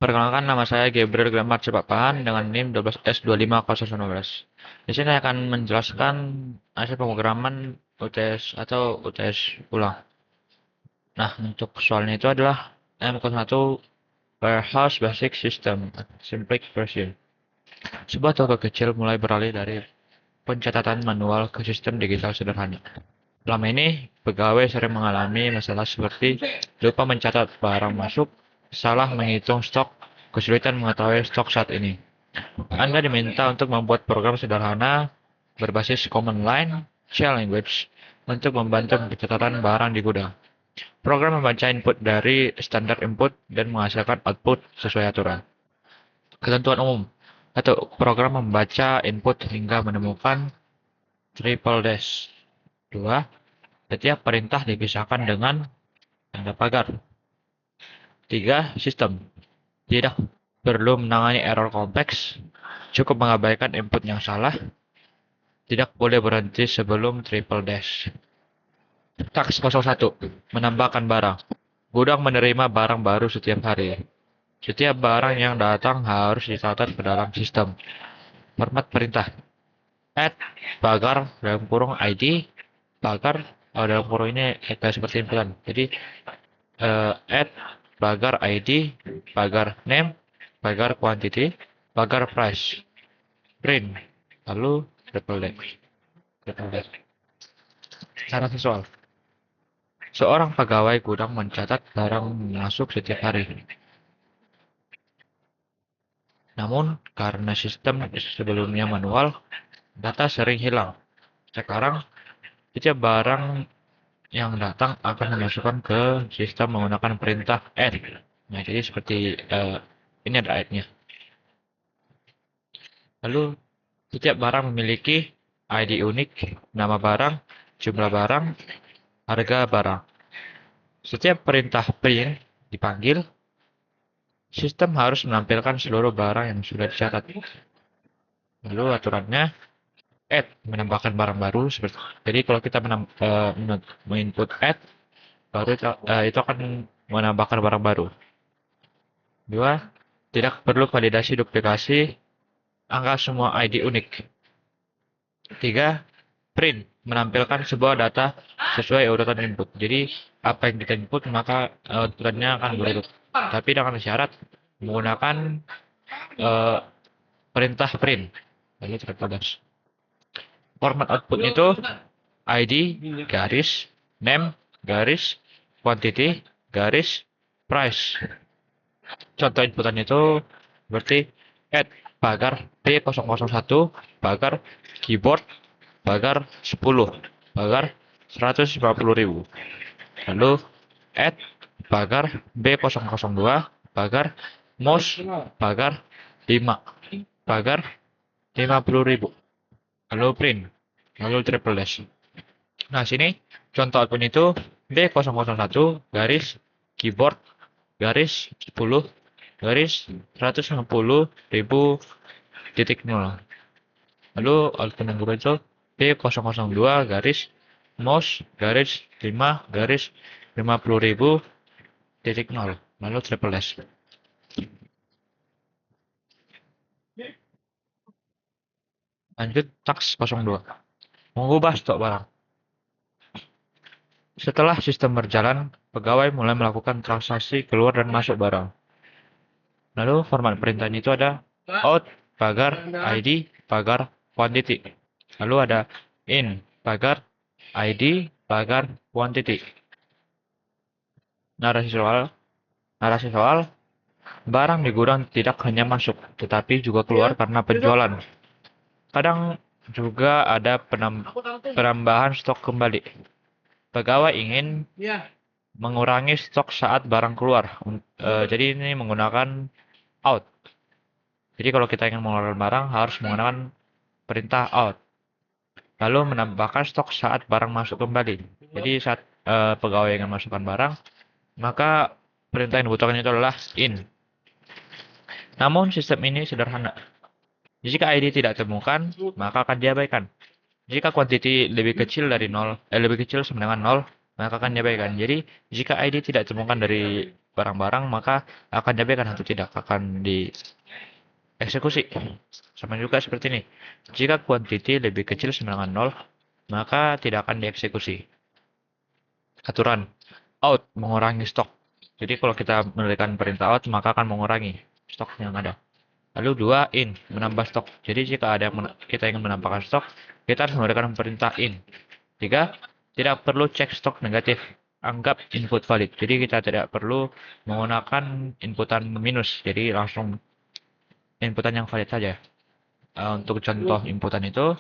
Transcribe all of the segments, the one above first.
Perkenalkan, nama saya Gabriel Glamart Cepapahan dengan NIM 12S25019. Di sini saya akan menjelaskan hasil pemrograman UTS atau UTS ulang. Nah, untuk soalnya itu adalah M01 Warehouse Basic System Simplic Version. Sebuah toko kecil mulai beralih dari pencatatan manual ke sistem digital sederhana. Selama ini, pegawai sering mengalami masalah seperti lupa mencatat barang masuk, salah menghitung stok, kesulitan mengetahui stok saat ini. Anda diminta untuk membuat program sederhana berbasis command line shell language untuk membantu pencatatan barang di gudang. Program membaca input dari standar input dan menghasilkan output sesuai aturan. Ketentuan umum atau program membaca input hingga menemukan triple dash. 2. Setiap perintah dipisahkan dengan tanda pagar. 3. Sistem. Tidak perlu menangani error kompleks, cukup mengabaikan input yang salah. Tidak boleh berhenti sebelum triple dash. Task 01. Menambahkan barang. Gudang menerima barang baru setiap hari. Setiap barang yang datang harus dicatat ke dalam sistem. Format perintah. Add pagar dalam kurung ID. Pagar dalam kurung ini kayak seperti inputan. Jadi add pagar ID, pagar name, pagar quantity, pagar price, print, lalu triple dash. Cara visual. Seorang pegawai gudang mencatat barang masuk setiap hari. Namun, karena sistem sebelumnya manual, data sering hilang. Sekarang, setiap barang yang datang akan dimasukkan ke sistem menggunakan perintah add. Nah, jadi seperti ini ada add-nya. Lalu, setiap barang memiliki ID unik, nama barang, jumlah barang, harga barang. Setiap perintah print dipanggil, sistem harus menampilkan seluruh barang yang sudah dicatat. Lalu aturannya, add menambahkan barang baru. Jadi kalau kita menginput add, baru itu akan menambahkan barang baru. 2. Tidak perlu validasi duplikasi angka semua ID unik. 3. Print menampilkan sebuah data sesuai urutan input. Jadi apa yang kita input maka outputnya akan berurut. Tapi dengan syarat menggunakan perintah print. Lalu terbatas. Format output itu ID garis name garis quantity garis price. Contoh inputan itu berarti add pagar B001 pagar keyboard pagar 10 pagar 150.000. Lalu add pagar B002 pagar mouse pagar 5 pagar 50.000. Lalu print, lalu triple dash. Nah, sini contoh output itu B001 garis keyboard garis 10 garis 150.000 titik 0. Lalu output yang kedua itu B002 garis mouse garis 5 garis 50.000 titik 0. Lalu triple dash. Lanjut task 02. Mengubah stok barang. Setelah sistem berjalan, pegawai mulai melakukan transaksi keluar dan masuk barang. Lalu format perintahnya itu ada out, pagar, ID, pagar, quantity. Lalu ada in, pagar, ID, pagar, quantity. Narasi soal, barang di gudang tidak hanya masuk, tetapi juga keluar karena penjualan. Kadang juga ada penambahan stok kembali. Pegawai ingin mengurangi stok saat barang keluar. Jadi ini menggunakan out. Jadi kalau kita ingin mengeluarkan barang harus menggunakan perintah out. Lalu menambahkan stok saat barang masuk kembali. Jadi saat pegawai ingin masukkan barang, maka perintah yang dibutuhkan itu adalah in. Namun sistem ini sederhana. Jika ID tidak temukan, maka akan diabaikan. Jika quantity lebih kecil dari lebih kecil sama dengan 0, maka akan diabaikan. Jadi jika ID tidak temukan dari barang-barang, maka akan diabaikan atau tidak akan dieksekusi. Sama juga seperti ini. Jika quantity lebih kecil sama dengan 0, maka tidak akan dieksekusi. Aturan out mengurangi stok. Jadi kalau kita memberikan perintah out, maka akan mengurangi stok yang ada. Lalu 2 in menambah stok. Jadi jika ada kita ingin menambahkan stok, kita harus memberikan perintah in. 3 tidak perlu cek stok negatif. Anggap input valid. Jadi kita tidak perlu menggunakan inputan minus. Jadi langsung inputan yang valid saja. Untuk contoh inputan itu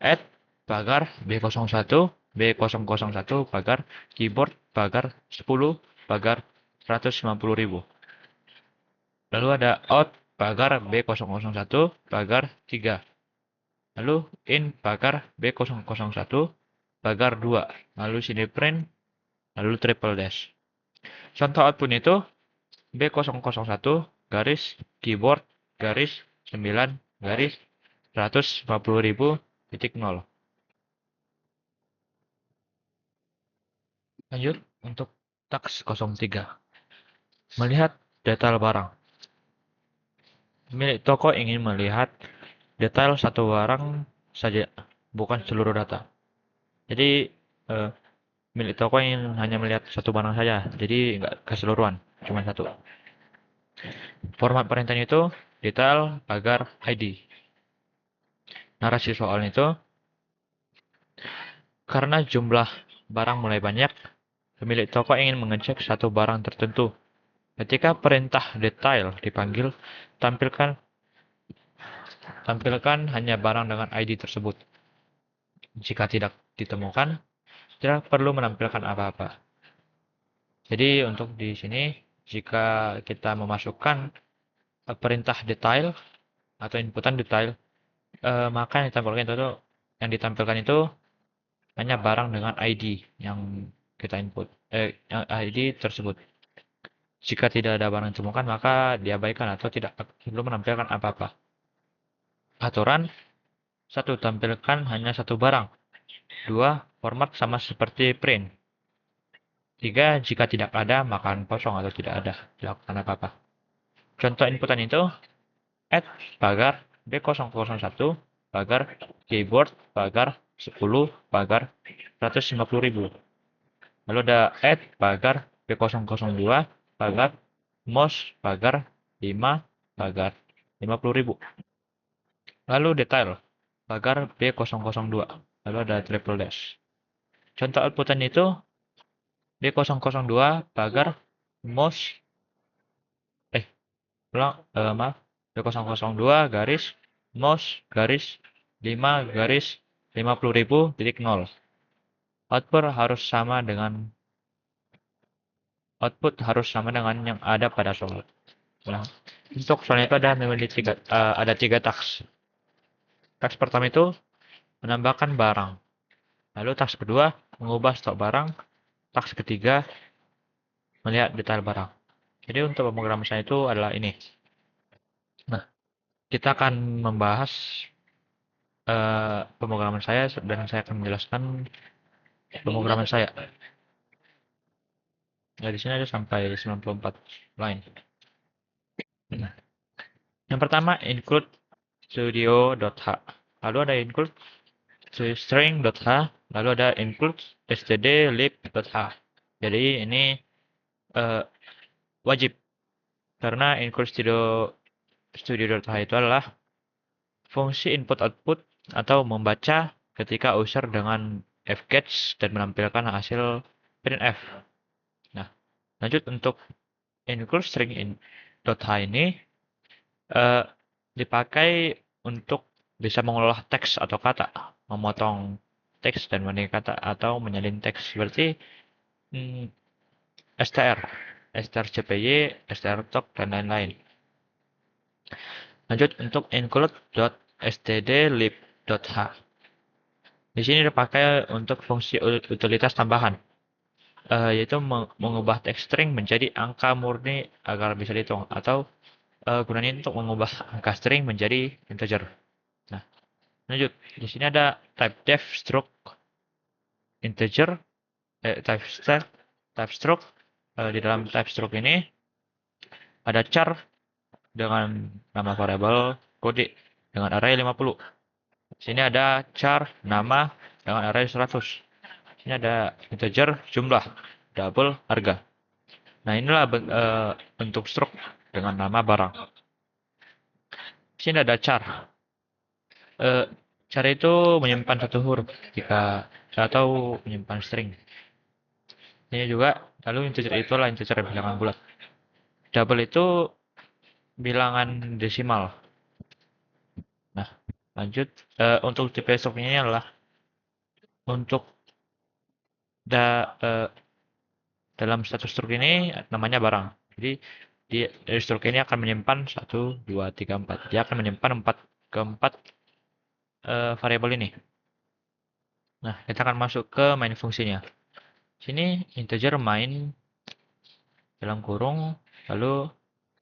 add pagar B01 B001 pagar keyboard pagar 10 pagar 150.000. Lalu ada out pagar B001 pagar 3. Lalu in pagar B001 pagar 2. Lalu sini print, lalu triple dash. Contoh output itu B001 garis keyboard garis 9 garis 150.000 titik 0. Lanjut untuk task 03. Melihat detail barang. Pemilik toko ingin melihat detail satu barang saja, bukan seluruh data. Jadi milik toko ingin hanya melihat satu barang saja, jadi nggak keseluruhan, cuma satu. Format perintahnya itu detail pagar ID. Narasi soal itu, karena jumlah barang mulai banyak, pemilik toko ingin mengecek satu barang tertentu. Ketika perintah detail dipanggil, tampilkan hanya barang dengan ID tersebut. Jika tidak ditemukan, tidak perlu menampilkan apa-apa. Jadi untuk di sini, jika kita memasukkan perintah detail atau inputan detail, maka yang ditampilkan itu hanya barang dengan ID yang kita input, yang ID tersebut. Jika tidak ada barang ditemukan, maka diabaikan atau tidak perlu menampilkan apa-apa. Aturan 1. Tampilkan hanya satu barang. 2. Format sama seperti print. 3. Jika tidak ada, maka kosong atau tidak ada. Dilakukan apa-apa. Contoh inputan itu, add pagar B001 pagar keyboard pagar 10 pagar 150.000. Lalu ada add pagar B002 pagar mouse pagar 5 pagar 50.000. Lalu detail pagar B002. Lalu ada triple dash. Contoh outputan itu B002 pagar mouse maaf, B002 garis mouse garis 5 garis 50.000 titik 0. Output harus sama dengan yang ada pada soal. Nah, untuk soal itu ada tiga task. Task pertama itu menambahkan barang. Lalu task kedua mengubah stok barang. Task ketiga melihat detail barang. Jadi untuk pemrograman saya itu adalah ini. Nah, kita akan membahas pemrograman saya dan saya akan menjelaskan pemrograman saya. Nah, di sini ada sampai 94 line. Nah, yang pertama include studio.h. Lalu ada include string.h. Lalu ada include stdlib.h. Jadi ini wajib karena include studio.h itu adalah fungsi input output atau membaca ketika user dengan fgetch dan menampilkan hasil printf. Nah, lanjut untuk include string.h ini dipakai untuk bisa mengolah teks atau kata, memotong teks dan mengganti kata atau menyalin teks seperti str, strcpy, strtalk dan lain-lain. Lanjut untuk include.stdlib.h. Di sini dipakai untuk fungsi utilitas tambahan, yaitu mengubah teks string menjadi angka murni agar bisa dihitung, atau gunanya untuk mengubah angka string menjadi integer. Nah, lanjut. Di sini ada type def struct integer, type struct di dalam type struct ini ada char dengan nama variabel kode dengan array 50. Sini ada char nama dengan array 100. Sini ada integer jumlah double harga. Nah, inilah bentuk struct dengan nama barang. Sini ada char. Eh, char itu menyimpan satu huruf jika atau menyimpan string. Ini juga lalu integer itu adalah integer bilangan bulat. Double itu bilangan desimal. Nah, lanjut untuk tipe struct ini adalah untuk dalam status struct ini namanya barang. Jadi dari struct ini akan menyimpan 1, 2, 3, 4. Dia akan menyimpan 4 variabel ini. Nah, kita akan masuk ke main fungsinya. Sini integer main dalam kurung, lalu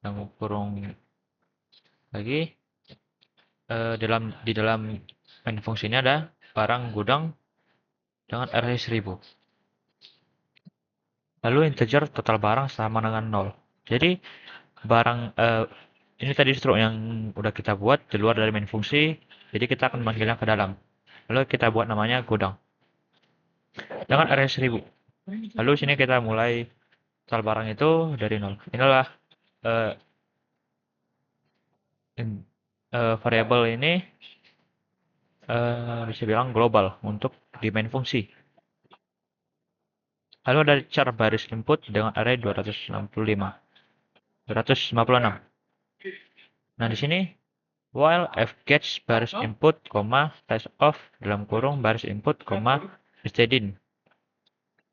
dalam kurung lagi di dalam main fungsinya ada barang gudang dengan array 1000. Lalu integer total barang sama dengan 0. Jadi barang ini tadi struct yang udah kita buat di luar dari main fungsi, jadi kita akan manggilnya ke dalam. Lalu kita buat namanya gudang dengan array 1000. Lalu sini kita mulai total barang itu dari 0. Inilah uh, variabel ini bisa bilang global untuk di main fungsi. Lalu ada char baris input dengan array 256. Nah, di sini while f gets baris input, size of dalam kurung baris input, stdin.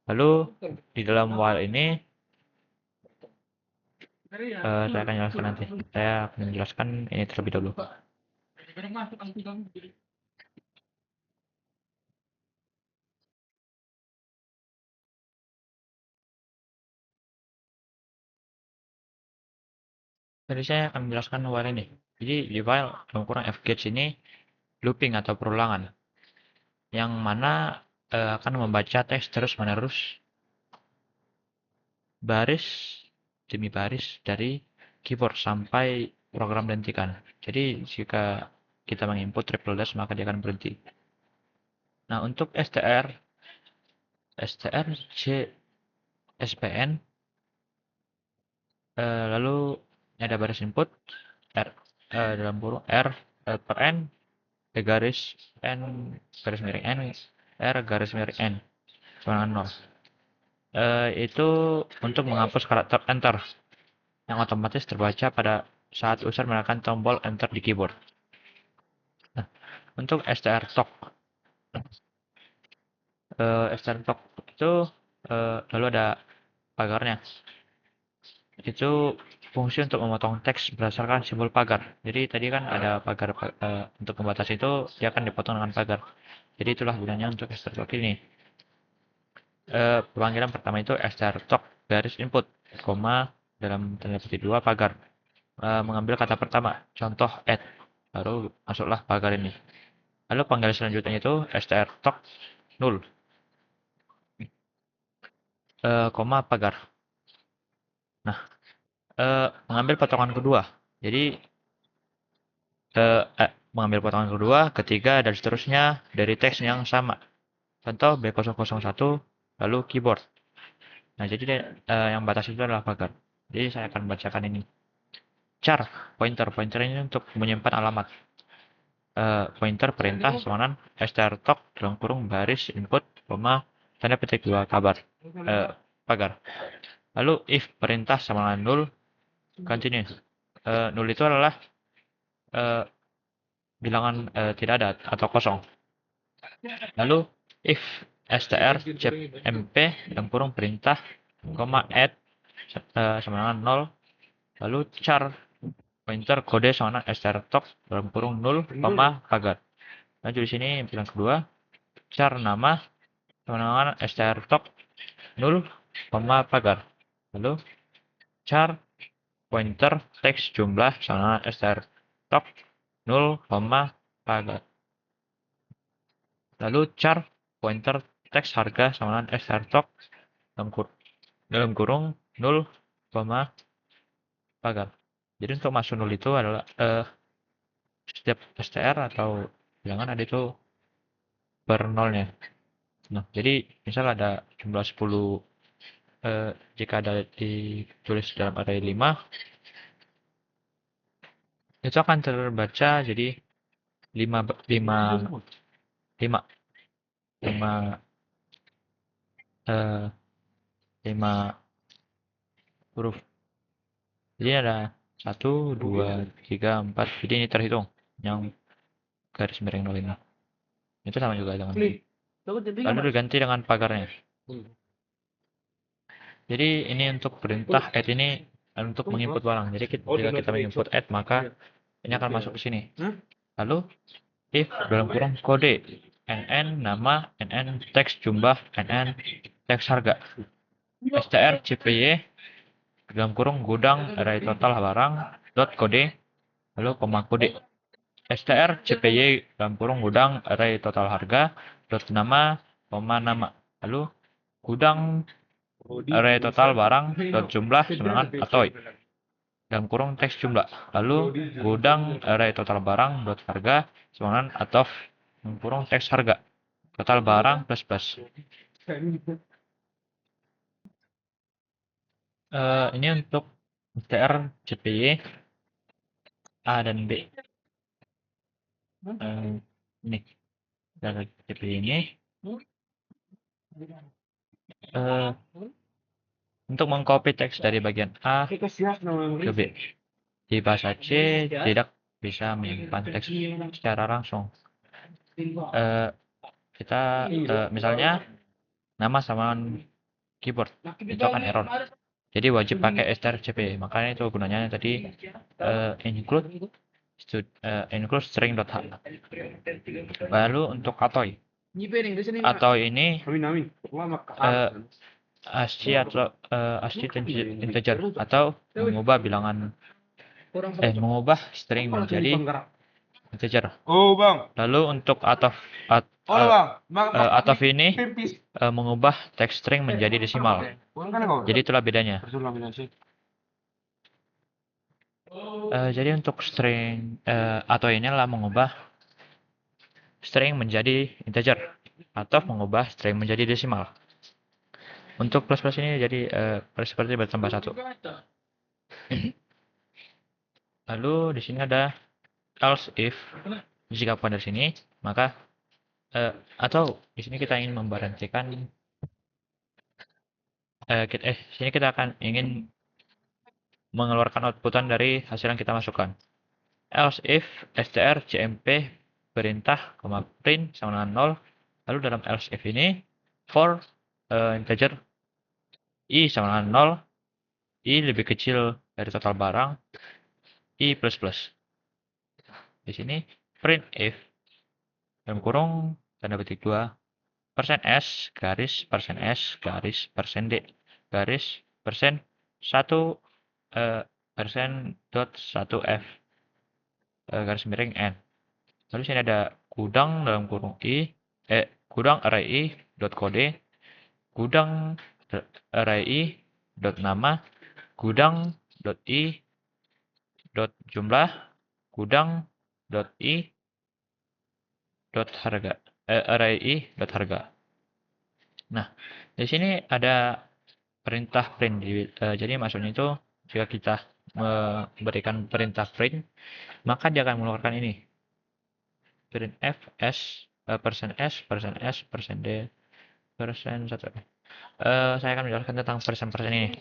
Lalu di dalam while ini saya akan jelaskan nanti. Saya akan menjelaskan ini terlebih dahulu. Jadi saya akan menjelaskan while ini. Jadi di while dalam kurung f gets ini looping atau perulangan, yang mana akan membaca teks terus-menerus baris demi baris dari keyboard sampai program dihentikan. Jadi jika kita menginput triple dash maka dia akan berhenti. Nah, untuk str c spn lalu ada baris input r dalam kurung r per n garis n garis miring n r garis miring n sama dengan 0. Itu untuk menghapus karakter enter yang otomatis terbaca pada saat user menekan tombol enter di keyboard. Nah, untuk strtalk strtalk itu lalu ada pagarnya. Itu fungsi untuk memotong teks berdasarkan simbol pagar. Jadi tadi kan ada pagar untuk membatasi itu dia akan dipotong dengan pagar. Jadi itulah gunanya untuk strtalk ini. Pemanggilan pertama itu strtalk garis input, dalam tanda petik 2 pagar. Mengambil kata pertama, contoh add, baru masuklah pagar ini. Lalu panggilan selanjutnya itu strtalk null, pagar. Nah, mengambil potongan kedua. Jadi mengambil potongan kedua, ketiga, dan seterusnya dari teks yang sama. Contoh B001, lalu keyboard. Nah, jadi yang batas itu adalah pagar. Jadi saya akan bacakan ini. Char, pointer. Pointer ini untuk menyimpan alamat. Pointer perintah sama strtalk dalam kurung baris input, tanda petik 2 pagar. Lalu if perintah sama dengan null, continue. Null itu adalah bilangan tidak ada atau kosong. Lalu if str cep mp dalam kurung perintah, add sama dengan 0. Lalu char pointer kode sama dengan strtalk dalam kurung 0, pagar. Lanjut di sini bilang kedua, char nama sama dengan strtalk 0, pagar. Lalu char pointer teks jumlah sama dengan strtalk 0, pagar. Lalu char pointer teks harga sama dengan strtalk dalam kurung 0, pagar. Jadi untuk masuk 0 itu adalah setiap str atau bilangan ada itu per nolnya. Nah, jadi misal ada jumlah 10, jika ada ditulis dalam array 5, itu akan terbaca jadi 5 5 5 5 eh 5 huruf. Jadi ada 1, 2, 3, 4. Jadi ini terhitung yang garis miring 0 ini. Itu sama juga dengan ini. Lalu diganti dengan pagarnya. Jadi ini untuk perintah add ini untuk menginput barang. Jadi jika kita menginput add, maka ini akan masuk ke sini. Lalu if dalam kurung kode nn nama nn teks jumlah nn teks harga str cpy dalam kurung gudang array total barang dot kode lalu koma kode str cpy dalam kurung gudang array total harga dot nama koma nama lalu gudang array total barang dot jumlah sebenarnya atau dalam kurung teks jumlah lalu gudang array total barang dot harga sebenarnya atau dalam kurung teks harga total barang plus plus. Ini untuk str cpy a dan b. Ini dari cpy ini untuk mengcopy teks dari bagian A ke B. Di bahasa C tidak bisa menyimpan teks secara langsung. Kita misalnya nama sama keyboard itu akan error. Jadi wajib pakai strcpy. Makanya itu gunanya tadi include string.h. Lalu untuk atoy. Atoy ini ASCII atau ASCII integer atau mengubah bilangan mengubah string menjadi integer. Oh bang. Lalu untuk ataf ini mengubah teks string menjadi desimal. Jadi itulah bedanya. Jadi untuk string atau ini adalah mengubah string menjadi integer atau mengubah string menjadi desimal. Untuk plus plus ini jadi seperti bertambah 1. Lalu di sini ada else if jika pada sini maka atau di sini kita ingin memberhentikan sini kita akan ingin mengeluarkan outputan dari hasil yang kita masukkan. Else if str cmp perintah, print sama dengan 0. Lalu dalam else if ini for integer i sama dengan 0, i lebih kecil dari total barang, i plus plus. Di sini print if dalam kurung tanda petik 2 %s garis %s garis %d garis %1 persen dot 1 f garis miring n. Lalu sini ada gudang dalam kurung gudang array i dot kode, gudang array i dot nama, gudang dot i dot jumlah, gudang dot i dot harga, array i dot harga. Nah, di sini ada perintah print. Jadi maksudnya itu jika kita memberikan perintah print, maka dia akan mengeluarkan ini. Print f s %s %d %1. Saya akan menjelaskan tentang persen ini.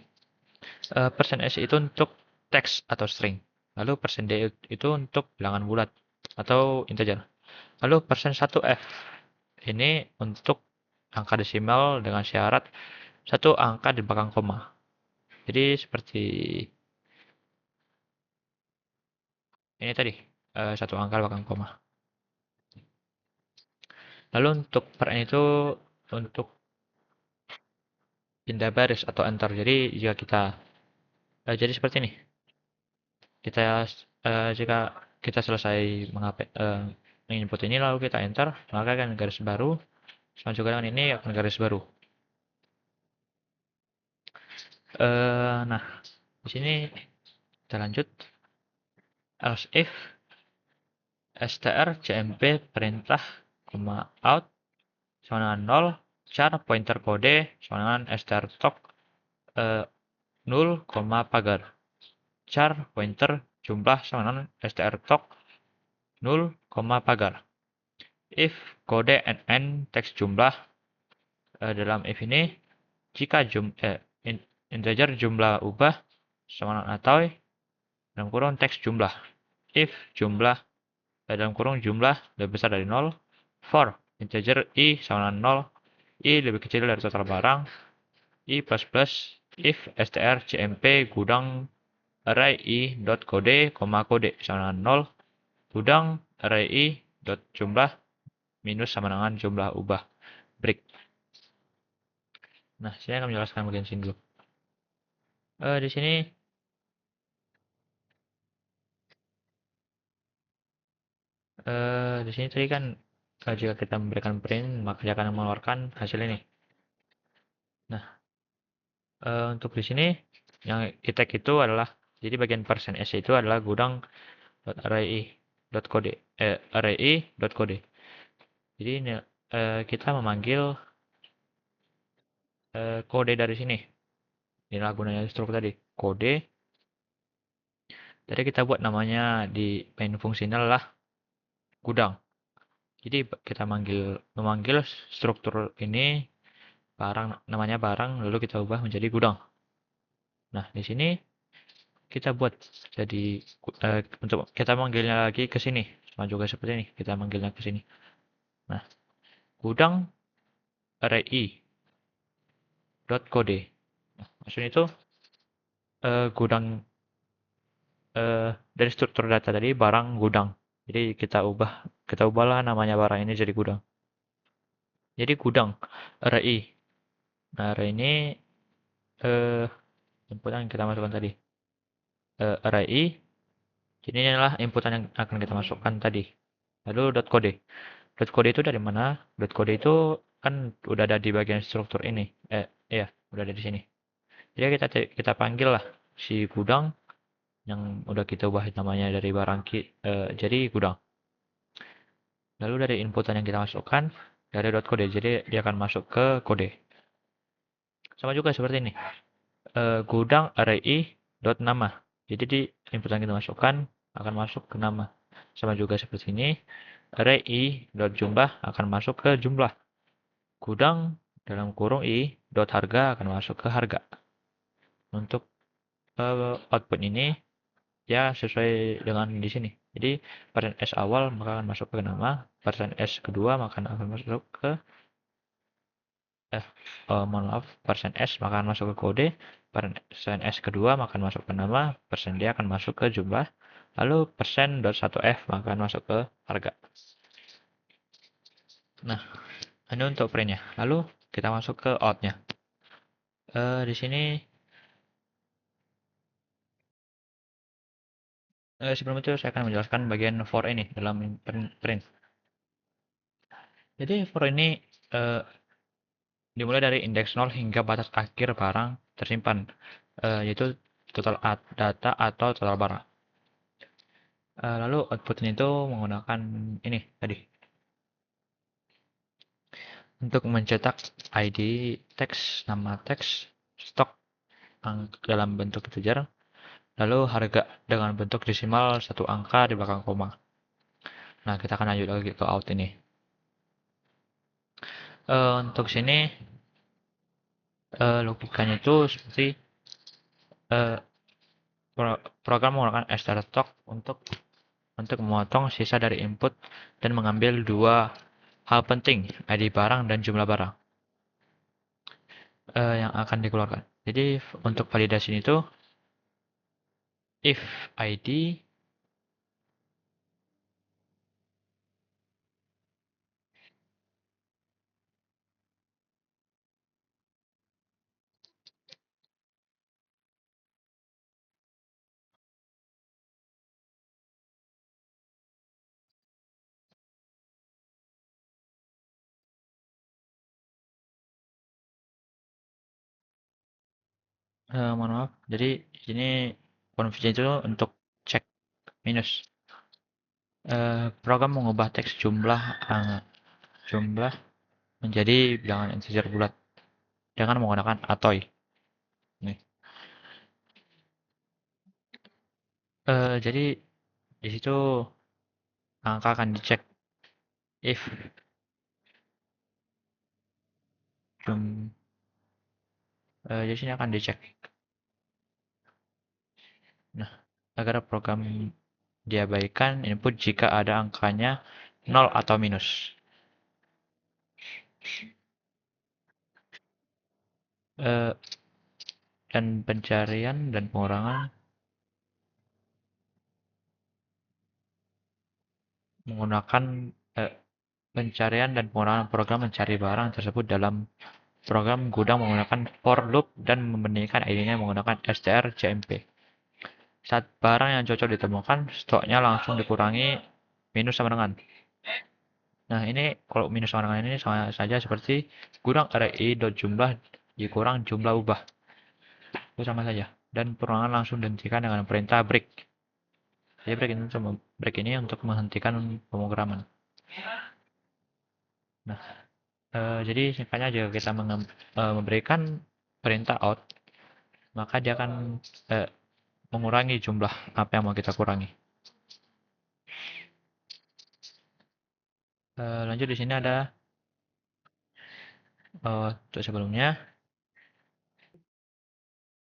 Persen s itu untuk teks atau string. Lalu persen d itu untuk bilangan bulat atau integer. Lalu persen 1f ini untuk angka desimal dengan syarat satu angka di belakang koma. Jadi seperti ini tadi, satu angka di belakang koma. Lalu untuk per n itu untuk pindah baris atau enter. Jadi jika kita jadi seperti ini. Jika kita selesai menginput ini lalu kita enter, maka akan garis baru. Sama juga dengan ini akan garis baru. Nah, di sini kita lanjut. Else if strcmp perintah, out sama dengan 0, char pointer kode sama dengan strtok 0, pagar. Char pointer jumlah sama dengan strtok 0, pagar. If kode n teks jumlah dalam if ini jika integer jumlah ubah sama dengan atau dalam kurung teks jumlah. If jumlah dalam kurung jumlah lebih besar dari 0, for integer i sama dengan 0, i lebih kecil dari total barang, i plus plus if strcmp gudang array i dot kode, kode sama dengan 0, gudang array i dot jumlah minus sama dengan jumlah ubah break. Nah, saya akan menjelaskan bagian sini dulu. Di sini tadi kan jika kita memberikan print maka dia akan mengeluarkan hasil ini. Nah, untuk di sini yang tag itu adalah jadi bagian persen %s itu adalah gudang array i kode array i kode. Jadi ini kita memanggil kode dari sini. Inilah gunanya struktur tadi. Kode. Tadi kita buat namanya di main fungsinya adalah gudang. Jadi kita memanggil struktur ini barang namanya barang lalu kita ubah menjadi gudang. Nah, di sini kita buat jadi untuk kita manggilnya lagi ke sini. Sama juga seperti ini, kita manggilnya ke sini. Nah, gudang array i dot kode. Nah, maksudnya itu gudang dari struktur data tadi barang gudang. Jadi kita ubahlah namanya barang ini jadi gudang. Jadi gudang array i. Nah, array ini eh input yang kita masukkan tadi. Array i. Jadi ini adalah inputan yang akan kita masukkan tadi. Lalu dot kode. Dot kode itu dari mana? Dot kode itu kan udah ada di bagian struktur ini. Iya, udah ada di sini. Jadi kita panggil lah si gudang yang udah kita ubah namanya dari barang jadi gudang. Lalu dari inputan yang kita masukkan dari dot kode, jadi dia akan masuk ke kode. Sama juga seperti ini. Gudang array i dot nama. Jadi di input yang kita masukkan akan masuk ke nama. Sama juga seperti ini. Array i dot jumlah akan masuk ke jumlah. Gudang dalam kurung i dot harga akan masuk ke harga. Untuk output ini ya sesuai dengan di sini. Jadi persen S awal maka akan masuk ke nama, persen S kedua maka akan masuk ke mohon maaf, persen S maka akan masuk ke kode, persen S kedua maka akan masuk ke nama, persen D akan masuk ke jumlah, lalu persen dot 1F maka akan masuk ke harga. Nah, ini untuk printnya. Lalu kita masuk ke outnya. Di sini sebelum itu saya akan menjelaskan bagian for ini dalam print. Jadi for ini dimulai dari indeks 0 hingga batas akhir barang tersimpan, yaitu total data atau total barang. Lalu outputnya itu menggunakan ini tadi. Untuk mencetak ID teks, nama teks, stok dalam bentuk integer, lalu harga dengan bentuk desimal satu angka di belakang koma. Nah, kita akan lanjut lagi ke out ini. Untuk sini logikanya itu seperti program menggunakan strstock untuk memotong sisa dari input dan mengambil dua hal penting, ID barang dan jumlah barang yang akan dikeluarkan. Jadi untuk validasi itu if ID Mohon maaf. Jadi ini konfigurasi itu untuk cek minus. Program mengubah teks jumlah menjadi bilangan integer bulat dengan menggunakan atoy. Nih. Jadi di situ angka akan dicek if jum di sini akan dicek. Nah, agar program diabaikan input jika ada angkanya 0 atau minus. Eh, dan pencarian dan pengurangan menggunakan eh, pencarian dan pengurangan program mencari barang tersebut dalam program gudang menggunakan for loop dan membandingkan ID-nya menggunakan strcmp. Saat barang yang cocok ditemukan, stoknya langsung dikurangi minus sama dengan. Nah, ini kalau minus sama dengan ini sama saja seperti kurang array.jumlah dikurang jumlah ubah. Itu sama saja. Dan perulangan langsung dihentikan dengan perintah break. Jadi break ini untuk menghentikan pemrograman. Nah, jadi singkatnya jika kita memberikan perintah out, maka dia akan mengurangi jumlah apa yang mau kita kurangi. Lanjut di sini ada untuk sebelumnya.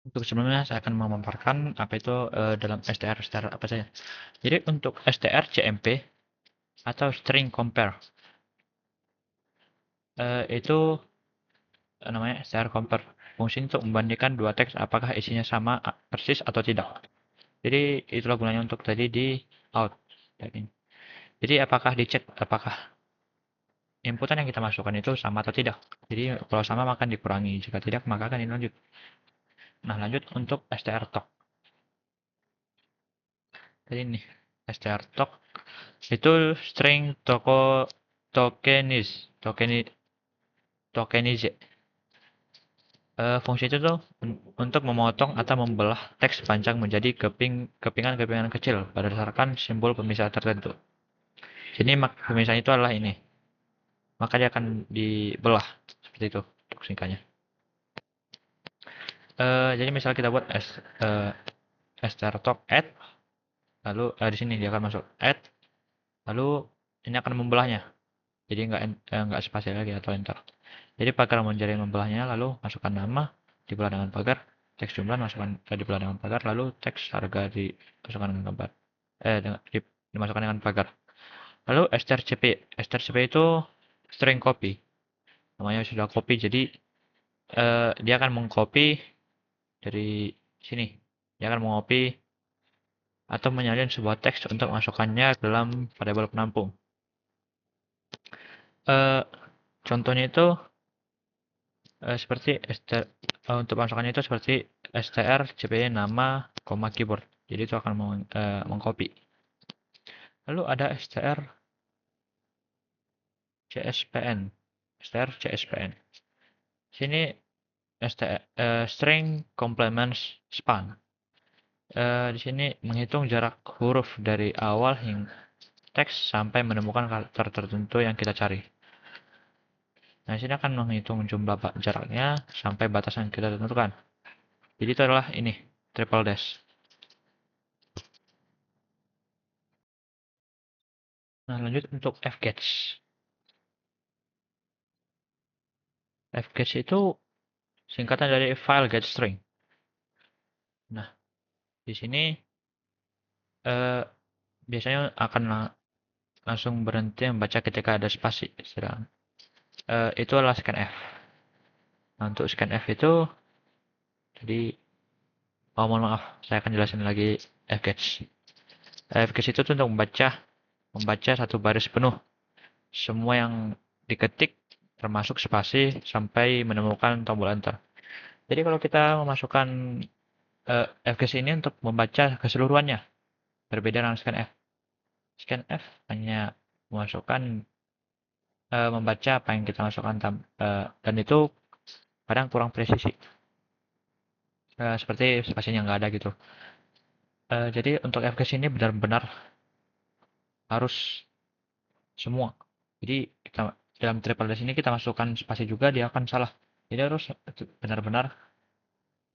Untuk sebelumnya saya akan memaparkan apa itu dalam str apa saja. Jadi untuk strcmp atau string compare itu namanya str compare. Fungsi untuk membandingkan dua teks apakah isinya sama persis atau tidak. Jadi itulah gunanya untuk tadi di out. Jadi apakah dicek apakah inputan yang kita masukkan itu sama atau tidak. Jadi kalau sama maka dikurangi, jika tidak maka akan dilanjut. Nah lanjut untuk strtalk. Jadi ini strtalk itu string tokenize. Fungsi itu tuh untuk memotong atau membelah teks panjang menjadi kepingan-kepingan kecil berdasarkan simbol pemisah tertentu. Jadi pemisahnya itu adalah ini. Maka dia akan dibelah seperti itu untuk singkatnya. Jadi misal kita buat strtalk add, lalu di sini dia akan masuk add, lalu ini akan membelahnya. Jadi nggak spasi lagi atau enter. Jadi pagar menjadi membelahnya, lalu masukkan nama dibelah dengan pagar, teks jumlah masukkan dibelah dengan pagar, lalu teks harga dimasukkan dengan gambar. Dimasukkan dengan pagar. Lalu strcp. Strcp itu string copy. Namanya sudah copy, jadi dia akan mengcopy dari sini. Dia akan mengcopy atau menyalin sebuah teks untuk masukkannya ke dalam variabel penampung. Contohnya itu seperti untuk masukannya itu seperti str cp nama keyboard. Jadi itu akan mengcopy. Lalu ada str cspn. Sini string complements span. Di sini menghitung jarak huruf dari awal hingga teks sampai menemukan karakter tertentu yang kita cari. Nah, sini akan menghitung jumlah jaraknya sampai batas yang kita tentukan. Jadi itu adalah ini, triple dash. Nah, lanjut untuk fgetch. Fgetch itu singkatan dari file get string. Nah, di sini biasanya akan langsung berhenti membaca ketika ada spasi. Sedang itu adalah scanf. Nah, untuk scanf itu jadi mohon maaf, saya akan jelasin lagi fgetch. Fgetch itu untuk membaca satu baris penuh semua yang diketik termasuk spasi sampai menemukan tombol enter. Jadi kalau kita memasukkan fgetch ini untuk membaca keseluruhannya, berbeda dengan scanf. Scanf hanya memasukkan membaca apa yang kita masukkan dan itu kadang kurang presisi. seperti spasinya nggak ada gitu. Jadi untuk FGS ini benar-benar harus semua. Jadi kita dalam triple dash ini kita masukkan spasi juga dia akan salah. Jadi harus benar-benar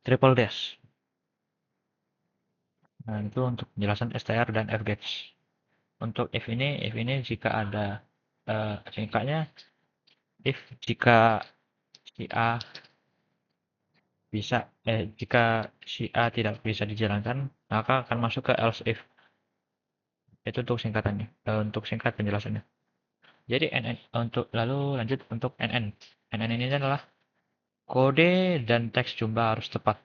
triple dash. Nah, itu untuk penjelasan STR dan FGS. Untuk if ini jika ada singkatnya if jika si A bisa jika si A tidak bisa dijalankan, maka akan masuk ke else if. Itu untuk singkatannya, untuk singkat penjelasannya. Jadi NN untuk lalu lanjut untuk NN. NN ini adalah kode dan teks jumlah harus tepat.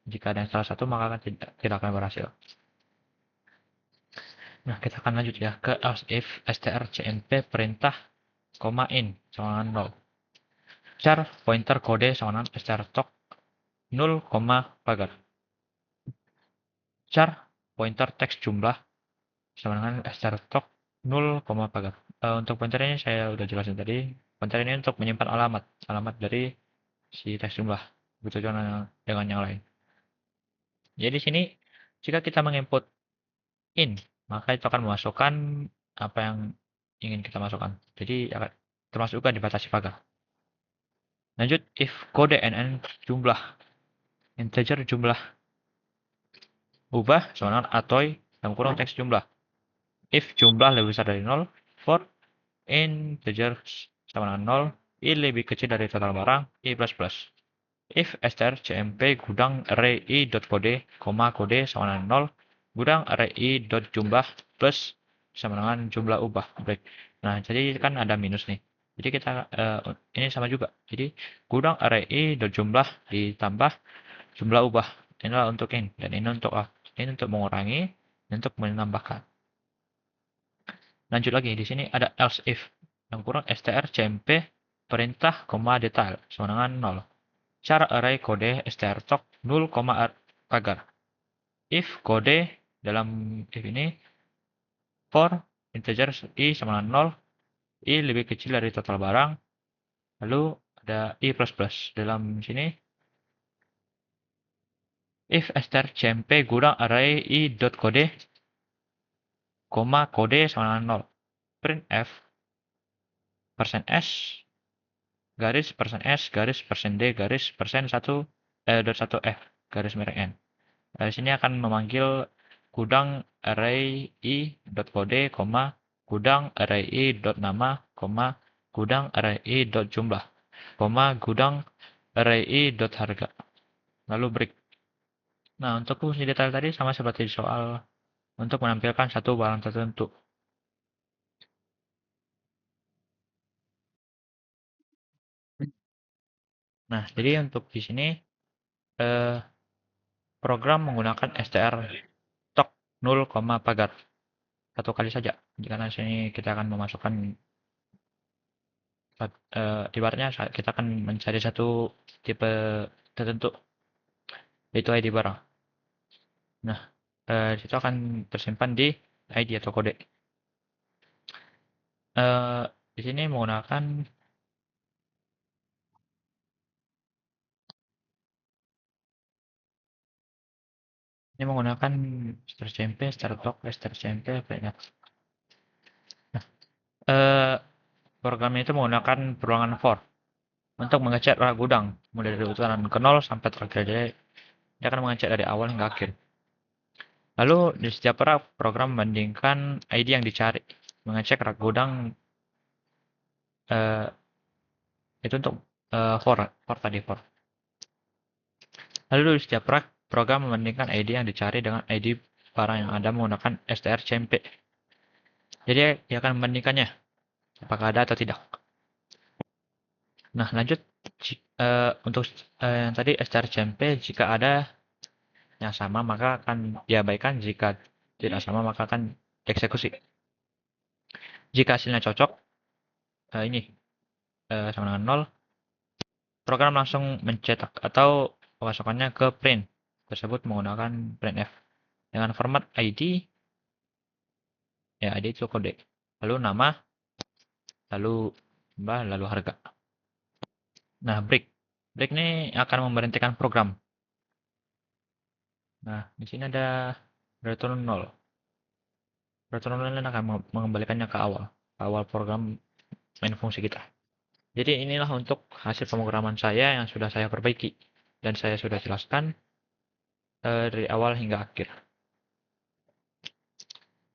Jika ada yang salah satu maka akan tidak akan berhasil. Nah, kita akan lanjut ya ke else if strcmp perintah, in sama dengan 0. Char pointer kode sama dengan strtok 0, pagar. Char pointer teks jumlah sama dengan strtok 0, pagar. Untuk pointer ini saya udah jelasin tadi. Pointer ini untuk menyimpan alamat dari si teks jumlah. Begitu juga dengan yang lain. Jadi di sini jika kita menginput in, maka itu akan memasukkan apa yang ingin kita masukkan. Jadi akan termasuk juga dibatasi pagar. Lanjut if kode NN jumlah integer jumlah ubah sama dengan atoy dalam kurung teks jumlah. If jumlah lebih besar dari 0, for integer sama dengan 0, i lebih kecil dari total barang, i plus plus. If str cmp gudang array i.kode, kode sama dengan 0, gudang array i.jumlah plus sama dengan jumlah ubah break. Nah, jadi kan ada minus nih. Jadi kita ini sama juga. Jadi gudang array i.jumlah ditambah jumlah ubah. Inilah untuk in dan ini untuk ini untuk mengurangi dan untuk menambahkan. Lanjut lagi di sini ada else if yang kurang str cmp perintah, detail sama dengan 0. Cara array kode strtok 0, pagar. If kode dalam if ini for integer i sama dengan 0, i lebih kecil dari total barang, lalu ada i plus plus. Dalam sini if str cmp gudang array i.kode, kode sama dengan 0. Printf %s garis %s garis %d garis %1 .1f garis miring n. Di sini akan memanggil gudang array i.kode, gudang array i.nama, gudang array i.jumlah, gudang array i.harga. Lalu break. Nah, untuk fungsi detail tadi sama seperti soal untuk menampilkan satu barang tertentu. Nah, jadi untuk di sini eh, program menggunakan str tok 0, pagar satu kali saja. Karena sini kita akan memasukkan ibaratnya kita akan mencari satu tipe tertentu yaitu ID barang. Nah, itu akan tersimpan di ID atau kode. Di sini menggunakan strcmp, strtok, strcmp, banyak. Nah, program itu menggunakan perulangan for untuk mengecek rak gudang mulai dari urutan ke 0 sampai terakhir. Jadi dia akan mengecek dari awal hingga akhir. Lalu di setiap rak program membandingkan ID yang dicari, mengecek rak gudang itu untuk for tadi for. Lalu di setiap rak program membandingkan ID yang dicari dengan ID barang yang ada menggunakan strcmp. Jadi dia akan membandingkannya apakah ada atau tidak. Nah, lanjut untuk yang tadi strcmp jika ada yang sama maka akan diabaikan, jika tidak sama maka akan dieksekusi. Jika hasilnya cocok ini sama dengan 0, program langsung mencetak atau pemasukannya ke print tersebut menggunakan printf dengan format ID, ya ID itu kode, lalu nama, lalu jumlah, lalu harga. Nah, break ini akan memberhentikan program Nah, di sini ada return 0. Return 0 ini akan mengembalikannya ke awal program main fungsi kita. Jadi inilah untuk hasil pemrograman saya yang sudah saya perbaiki dan saya sudah jelaskan dari awal hingga akhir.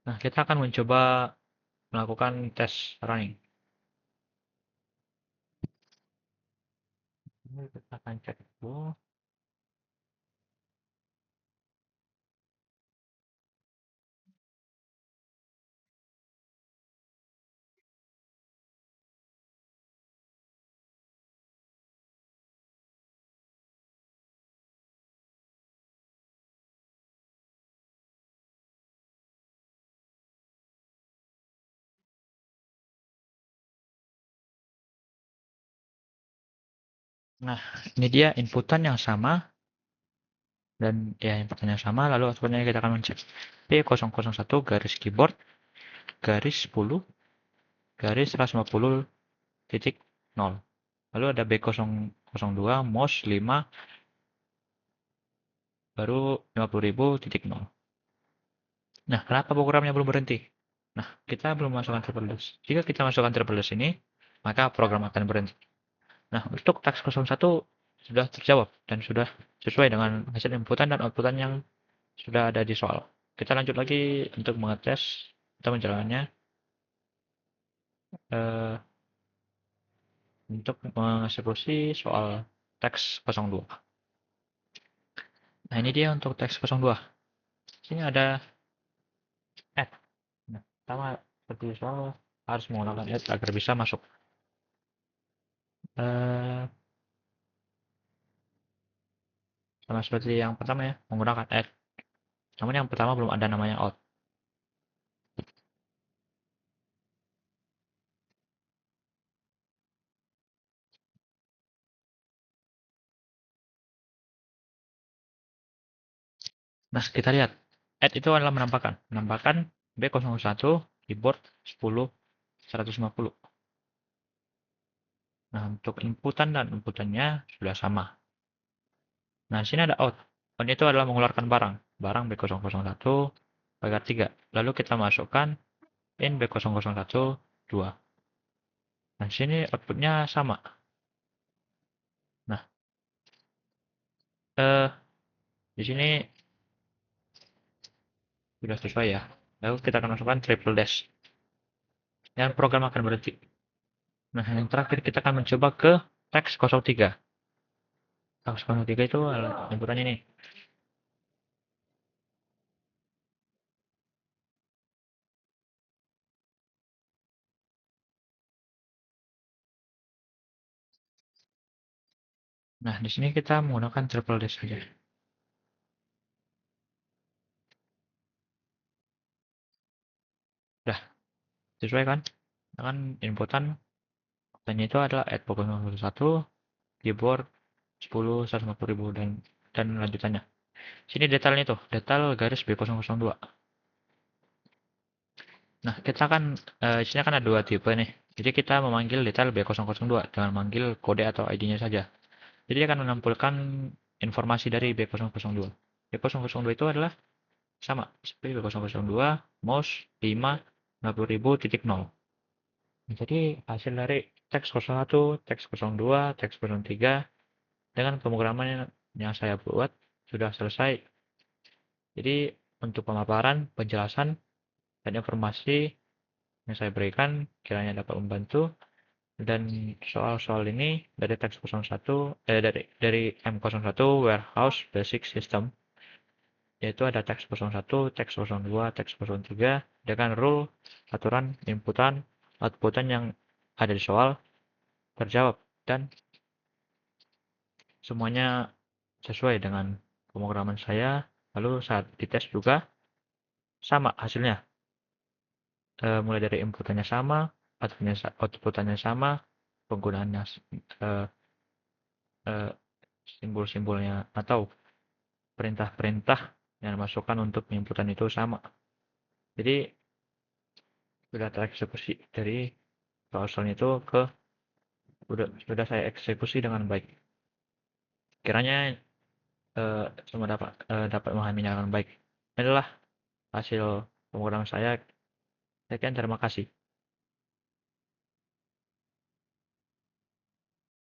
Nah, kita akan mencoba melakukan tes running. Ini kita akan cek dulu. Nah, ini dia inputan yang sama dan ya inputan yang sama, lalu outputnya kita akan mencek P001 garis keyboard garis 10 garis 150.0. Lalu ada B002 mouse 5 baru 50.000.0. Nah, kenapa programnya belum berhenti? Nah, kita belum masukkan triple-dash. Jika kita masukkan triple-dash ini, maka program akan berhenti. Nah, untuk task 01 sudah terjawab dan sudah sesuai dengan hasil inputan dan outputan yang sudah ada di soal. Kita lanjut lagi untuk mengetes atau menjalankannya eh, untuk mengeksekusi soal teks 02. Nah, ini dia untuk teks 02. Sini ada add. Nah, pertama seperti soal harus menggunakan add agar bisa masuk. Eh, Sama seperti yang pertama ya, menggunakan add. Namun yang pertama belum ada namanya out. Nah, kita lihat. Add itu adalah menampakkan B01 keyboard 10 150. Nah, untuk inputan dan inputannya sudah sama. Nah, di sini ada out. Out itu adalah mengeluarkan barang. Barang B001 pagar 3. Lalu kita masukkan in B001 2. Nah, di sini outputnya sama. Nah, eh, di sini sudah sesuai ya. Lalu kita akan masukkan triple dash. Dan program akan berhenti. Nah, yang terakhir kita akan mencoba ke teks 03. Teks 03 itu inputannya ini. Nah, di sini kita menggunakan triple dash saja. Sudah sesuai kan? Dengan inputan dan itu adalah add Pokemon 1, keyboard 10, 150.000 dan lanjutannya. Sini detailnya tuh, detail garis B002. Nah, kita kan di sini kan ada dua tipe nih. Jadi kita memanggil detail B002 dengan manggil kode atau ID-nya saja. Jadi akan menampilkan informasi dari B002. B002 itu adalah sama seperti B002 mouse 5 60.000.0. Jadi hasil dari teks 01, teks 02, teks 03 dengan pemrograman yang saya buat sudah selesai. Jadi untuk pemaparan, penjelasan, dan informasi yang saya berikan kiranya dapat membantu. Dan soal-soal ini dari teks 01 dari M01 Warehouse Basic System, yaitu ada teks 01, teks 02, teks 03 dengan rule aturan inputan outputan yang ada di soal terjawab dan semuanya sesuai dengan pemrograman saya. Lalu saat dites juga sama hasilnya. Mulai dari inputannya sama, outputannya sama, penggunaannya eh, eh, simbol-simbolnya atau perintah-perintah yang dimasukkan untuk inputan itu sama. Jadi sudah tereksekusi dari soal-soalnya itu ke sudah saya eksekusi dengan baik. Kiranya cuma dapat memahaminya dengan baik. Inilah hasil pemrograman saya. Sekian, terima kasih.